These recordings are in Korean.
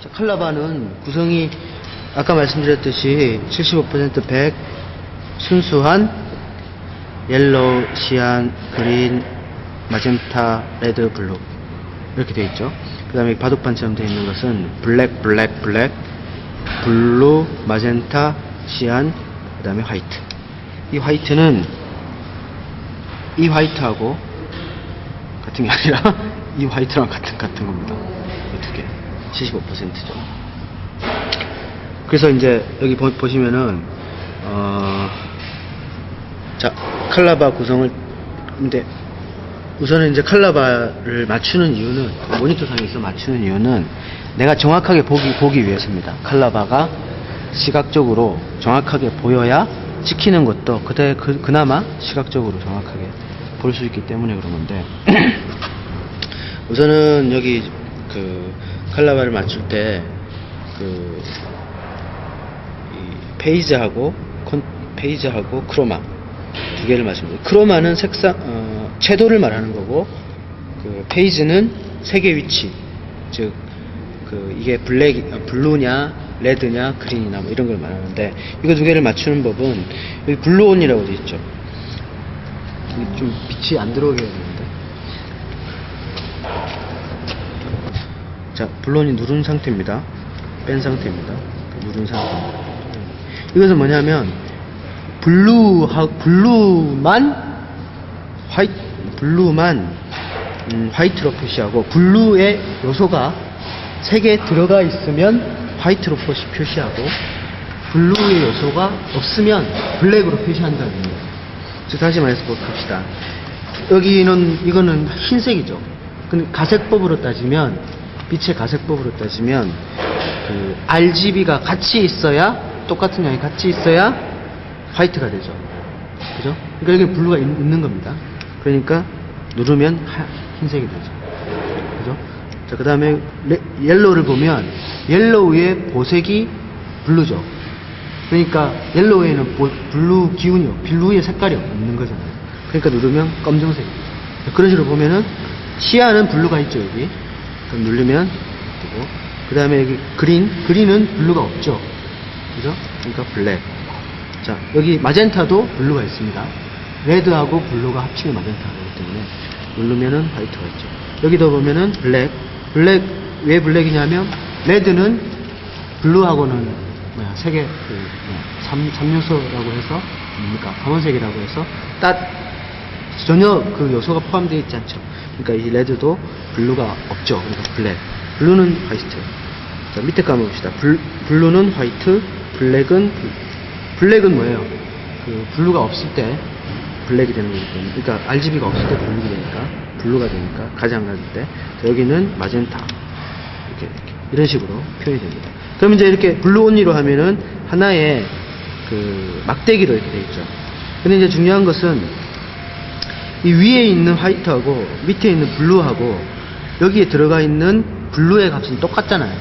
자, 칼라바는 구성이 아까 말씀드렸듯이 75% 100 순수한 옐로우, 시안, 그린, 마젠타, 레드, 블루 이렇게 되어 있죠. 그 다음에 바둑판처럼 되어 있는 것은 블랙, 블랙, 블랙, 블루, 마젠타, 시안, 그 다음에 화이트. 이 화이트는 이 화이트하고 같은 게 아니라 이 화이트랑 같은 겁니다. 이 두 개. 75%죠. 그래서 이제 여기 보시면은 자, 칼라바 구성을 근데 우선은 이제 칼라바를 맞추는 이유는 모니터상에서 맞추는 이유는 내가 정확하게 보기 위해서입니다. 칼라바가 시각적으로 정확하게 보여야 찍히는 것도 그나마 시각적으로 정확하게 볼 수 있기 때문에 그런 건데 우선은 여기 그 칼라바를 맞출 때 그 페이지하고 크로마 두 개를 맞춥니다. 크로마는 색상 채도를 말하는 거고 그 페이지는 색의 위치, 즉 그 이게 블루냐 레드냐 그린이나 뭐 이런 걸 말하는데 이거 두 개를 맞추는 법은 여기 블루온이라고 되어 있죠. 좀 빛이 안 들어오게 해야 되는데. 자, 블루온이 누른 상태입니다. 뺀 상태입니다. 누른 상태입니다. 이것은 뭐냐면 블루만 화이트로 표시하고 블루의 요소가 색에 들어가 있으면 화이트로 표시하고 블루의 요소가 없으면 블랙으로 표시한다는 거예요. 즉 다시 말해서 봅시다. 이거는 흰색이죠. 근데 가색법으로 따지면 빛의 가색법으로 따지면 그 RGB가 같이 있어야 똑같은 양이 같이 있어야 화이트가 되죠. 그죠? 그러니까 여기 블루가 있는 겁니다. 그러니까 누르면 흰색이 되죠. 그죠? 자, 그 다음에 옐로우를 보면 옐로우의 보색이 블루죠. 그러니까 옐로우에는 블루 기운이 블루의 색깔이 없는 거잖아요. 그러니까 누르면 검정색입니다. 그런 식으로 보면은 시야는 블루가 있죠. 여기 그럼 누르면 되고 그 다음에 여기 그린은 블루가 없죠. 그죠? 그러니까 블랙. 자, 여기 마젠타도 블루가 있습니다. 레드하고 블루가 합치면 마젠타가 되기 때문에 누르면은 화이트가 있죠. 여기도 보면은 블랙. 왜 블랙이냐면 레드는 블루하고는 색의 삼요소라고 해서 뭡니까? 검은색이라고 해서 전혀 그 요소가 포함되어 있지 않죠. 그러니까 이 레드도 블루가 없죠. 그러니까 블랙. 블루는 화이트. 자, 밑에 거 한번 봅시다. 블루는 화이트, 블랙은 뭐예요? 그 블루가 없을 때 블랙이 되는 거기 때문에, 그러니까 RGB가 없을 때 블루가 되니까 가장할 때. 자, 여기는 마젠타. 이런 식으로 표현이 됩니다. 그럼 이제 이렇게 블루 온리로 하면은 하나의 그 막대기로 이렇게 되어 있죠. 근데 이제 중요한 것은 이 위에 있는 화이트하고 밑에 있는 블루하고 여기에 들어가 있는 블루의 값은 똑같잖아요.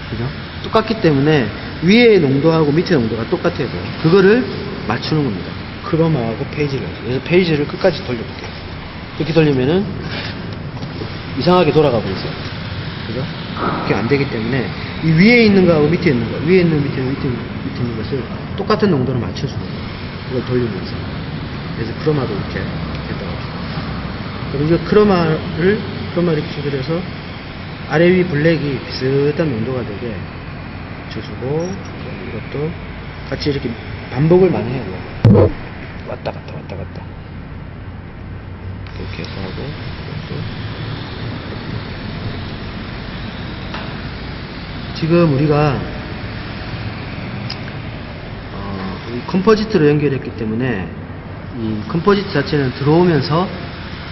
그죠? 똑같기 때문에 위의 농도하고 밑의 농도가 똑같아요. 그거를 맞추는 겁니다. 크로마하고 페이지를. 그래서 페이지를 끝까지 돌려볼게요. 이렇게 돌리면은 이상하게 돌아가 버리세요. 그죠? 그게 안 되기 때문에 이 위에 있는 거하고 밑에 있는 거, 위에 있는 밑에 있는 것을 똑같은 농도로 맞춰주는 거예요. 그걸 돌리면서. 그래서 크로마도 이렇게 되더라고요. 그리고 크로마 이렇게 조절해서 아래 위 블랙이 비슷한 농도가 되게 줘주고, 이것도 같이 이렇게 반복을 많이 해요. 왔다 갔다. 이렇게 해서 하고, 이것도. 지금 우리가 이 컴포지트로 연결했기 때문에 이 컴포지트 자체는 들어오면서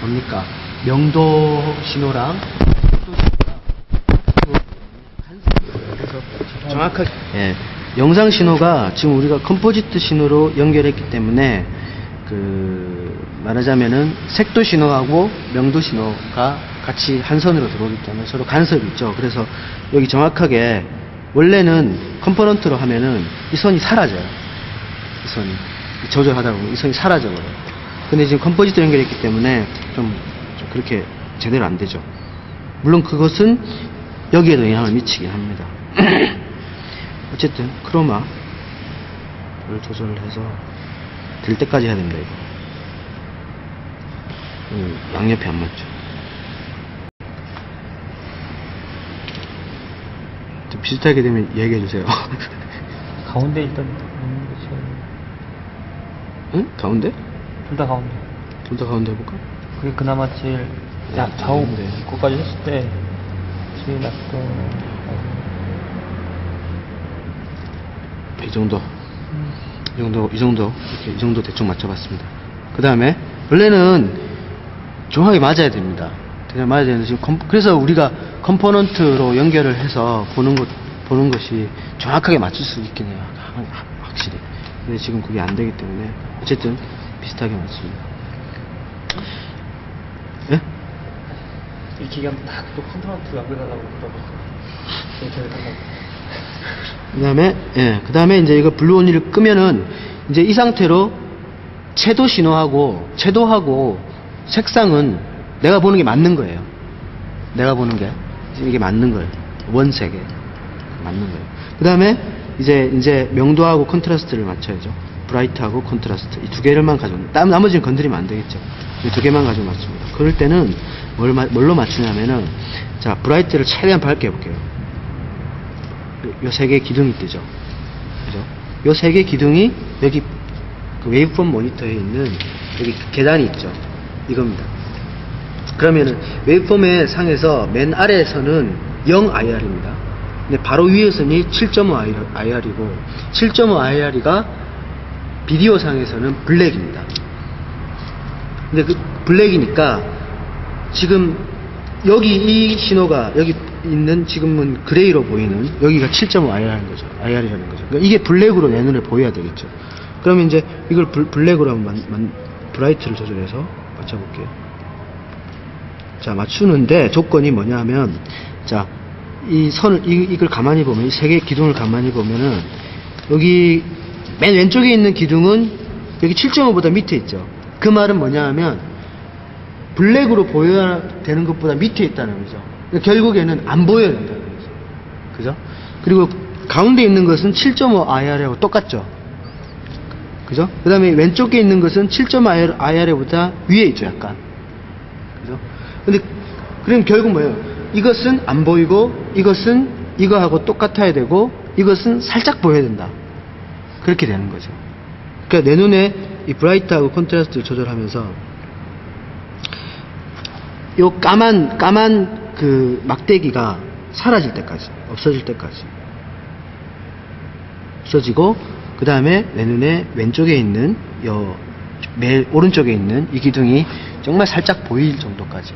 뭡니까? 명도 신호랑 그래서 정확하게 영상 신호가 지금 우리가 컴포지트 신호로 연결했기 때문에 그 말하자면은 색도 신호하고 명도 신호가 같이 한 선으로 들어오기 때문에 서로 간섭이 있죠. 그래서 여기 정확하게 원래는 컴포넌트로 하면은 이 선이 사라져요. 이 선이 조절하다 보면 이 선이 사라져버려요. 근데 지금 컴포지트 연결했기 때문에 좀 그렇게 제대로 안 되죠. 물론 그것은 여기에도 영향을 미치긴 합니다. 어쨌든 크로마를 조절을 해서 될 때까지 해야 됩니다. 이거 양옆이 안 맞죠. 좀 비슷하게 되면 얘기해 주세요. 가운데 일단 있는 게 제일. 응? 가운데? 둘 다 가운데. 둘 다 가운데 해볼까? 그게 그나마 제일 좌우 거까지 했을 때 제일 낫던. 이 정도. 이 정도 이렇게 이 정도 대충 맞춰봤습니다. 그 다음에 원래는 정확하게 맞아야 됩니다. 그냥 맞아야 되는데 지금 그래서 우리가 컴포넌트로 연결을 해서 보는 것이 정확하게 맞출 수 있긴 해요. 확실히. 근데 지금 그게 안 되기 때문에 어쨌든 비슷하게 맞습니다. 예? 이 기계하면 딱또 컴포넌트 연결하려고 그러고. 그 다음에 이제 이거 블루온리를 끄면은 이제 이 상태로 채도하고 색상은 내가 보는 게 맞는 거예요. 내가 보는 게 이게 맞는 거예요. 원색에 맞는 거예요. 그 다음에 이제 명도하고 컨트라스트를 맞춰야죠. 브라이트하고 컨트라스트 이 두 개를만 가지고 나머지는 건드리면 안 되겠죠. 이 두 개만 가지고 맞춥니다. 그럴 때는 뭘로 맞추냐면은 자 브라이트를 최대한 밝게 해볼게요. 요 세 개 기둥이 뜨죠. 그죠? 요 세 개 기둥이 여기 그 웨이브폼 모니터에 있는 여기 계단이 있죠. 이겁니다. 그러면은 웨이브폼의 상에서 맨 아래에서는 0 IR입니다. 근데 바로 위에서는 7.5 IR이고 7.5 IR이가 비디오 상에서는 블랙입니다. 근데 그 블랙이니까 지금 여기 이 신호가 여기 있는 지금은 그레이로 보이는 여기가 7.5 IR이라는 거죠. 그러니까 이게 블랙으로 내 눈에 보여야 되겠죠. 그러면 이제 이걸 블랙으로 한번 브라이트를 조절해서 맞춰볼게요. 자 맞추는데 조건이 뭐냐면 자 이 선을 이걸 가만히 보면 이 세 개의 기둥을 가만히 보면은 여기 맨 왼쪽에 있는 기둥은 여기 7.5보다 밑에 있죠. 그 말은 뭐냐 하면 블랙으로 보여야 되는 것보다 밑에 있다는 거죠. 그러니까 결국에는 안 보여야 된다는 거죠. 그죠? 그리고 가운데 있는 것은 7.5 IR하고 똑같죠. 그죠? 그 다음에 왼쪽에 있는 것은 7.5 IR보다 위에 있죠, 약간. 그죠? 근데, 그럼 결국 뭐예요? 이것은 안 보이고, 이것은 이거하고 똑같아야 되고, 이것은 살짝 보여야 된다. 그렇게 되는 거죠. 그러니까 내 눈에 이 브라이트하고 컨트라스트를 조절하면서, 요 까만 그 막대기가 사라질 때까지, 없어질 때까지. 없어지고, 그 다음에 내 눈에 왼쪽에 있는, 맨 오른쪽에 있는 이 기둥이 정말 살짝 보일 정도까지.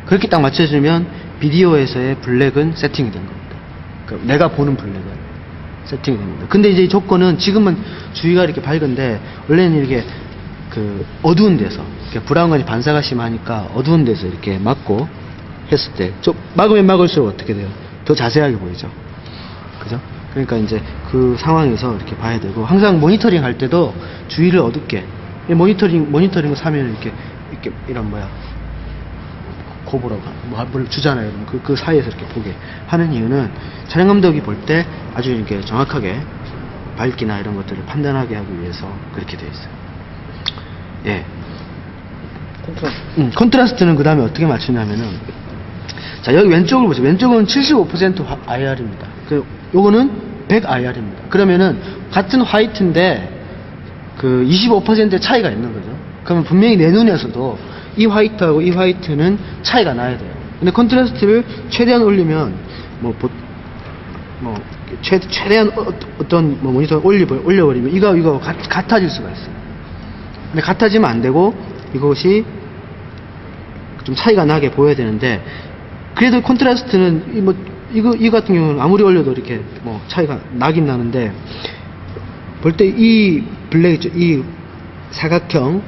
그렇게 딱 맞춰주면 비디오에서의 블랙은 세팅이 된 겁니다. 그러니까 내가 보는 블랙은 세팅이 됩니다. 근데 이제 이 조건은 지금은 주위가 이렇게 밝은데 원래는 이렇게 그 어두운 데서 브라운관이 반사가 심하니까 어두운 데서 이렇게 막고 했을 때 좀 막으면 막을수록 어떻게 돼요? 더 자세하게 보이죠. 그죠? 그러니까 이제 그 상황에서 이렇게 봐야 되고 항상 모니터링 할 때도 주위를 어둡게 모니터링 사면 이렇게 이런 고보라고 뭘 주잖아요. 그 사이에서 이렇게 보게 하는 이유는 촬영 감독이 볼 때 아주 이렇게 정확하게 밝기나 이런 것들을 판단하게 하기 위해서 그렇게 되어 있어요. 예. 컨트라스트는 그 다음에 어떻게 맞추냐면은 자 여기 왼쪽을 보세요. 왼쪽은 75% IR입니다. 요거는 100 IR입니다. 그러면은 같은 화이트인데 그 25%의 차이가 있는 거죠. 그러면 분명히 내 눈에서도 이 화이트하고 이 화이트는 차이가 나야 돼요. 근데 컨트라스트를 최대한 올리면 최대한 어떤 모니터를 올려버리면 이거 같아질 수가 있어요. 근데 같아지면 안 되고 이것이 좀 차이가 나게 보여야 되는데 그래도 컨트라스트는 이 같은 경우는 아무리 올려도 이렇게 차이가 나긴 나는데 볼 때 이 블랙 있죠. 이 사각형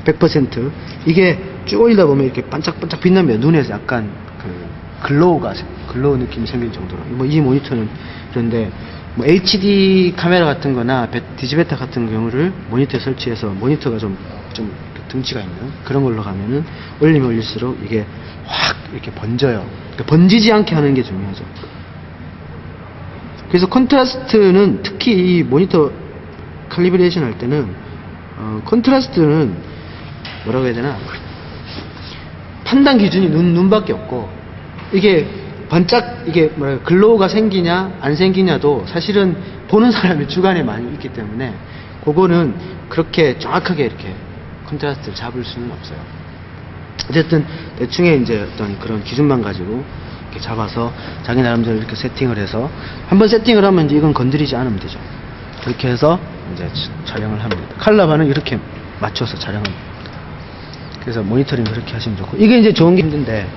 100% 이게 쭉 올리다 보면 이렇게 반짝반짝 빛나면 눈에서 약간 글로우 느낌이 생길 정도로 이 모니터는 그런데 HD 카메라 같은 거나 디지베타 같은 경우를 모니터에 설치해서 모니터가 좀 등치가 있는 그런 걸로 가면은 올리면 올릴수록 이게 확 이렇게 번져요. 그러니까 번지지 않게 하는 게 중요하죠. 그래서 컨트라스트는 특히 이 모니터 칼리브레이션 할 때는 컨트라스트는 뭐라고 해야 되나, 판단 기준이 눈밖에 없고, 이게 반짝 이게 뭐랄까 글로우가 생기냐 안 생기냐도 사실은 보는 사람의 주관에 많이 있기 때문에 그거는 그렇게 정확하게 이렇게 컨트라스트를 잡을 수는 없어요. 어쨌든 대충의 이제 어떤 그런 기준만 가지고 이렇게 잡아서 자기 나름대로 이렇게 세팅을 해서 한번 세팅을 하면 이제 이건 건드리지 않으면 되죠. 그렇게 해서 이제 촬영을 합니다. 칼라바는 이렇게 맞춰서 촬영합니다. 그래서 모니터링 그렇게 하시면 좋고, 이게 이제 좋은 게 힘든데,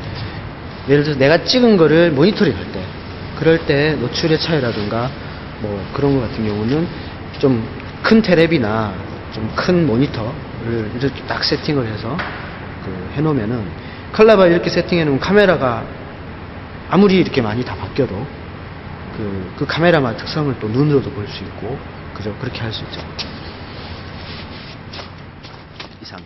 예를 들어서 내가 찍은 거를 모니터링 할 때, 그럴 때 노출의 차이라든가 뭐 그런 거 같은 경우는 좀 큰 테레비나 좀 큰 모니터를 이렇게 딱 세팅을 해서 해놓으면은, 칼라바 이렇게 세팅해 놓으면 카메라가 아무리 이렇게 많이 다 바뀌어도 그 카메라만 특성을 또 눈으로도 볼 수 있고, 그죠? 그렇게 할 수 있죠. 이상.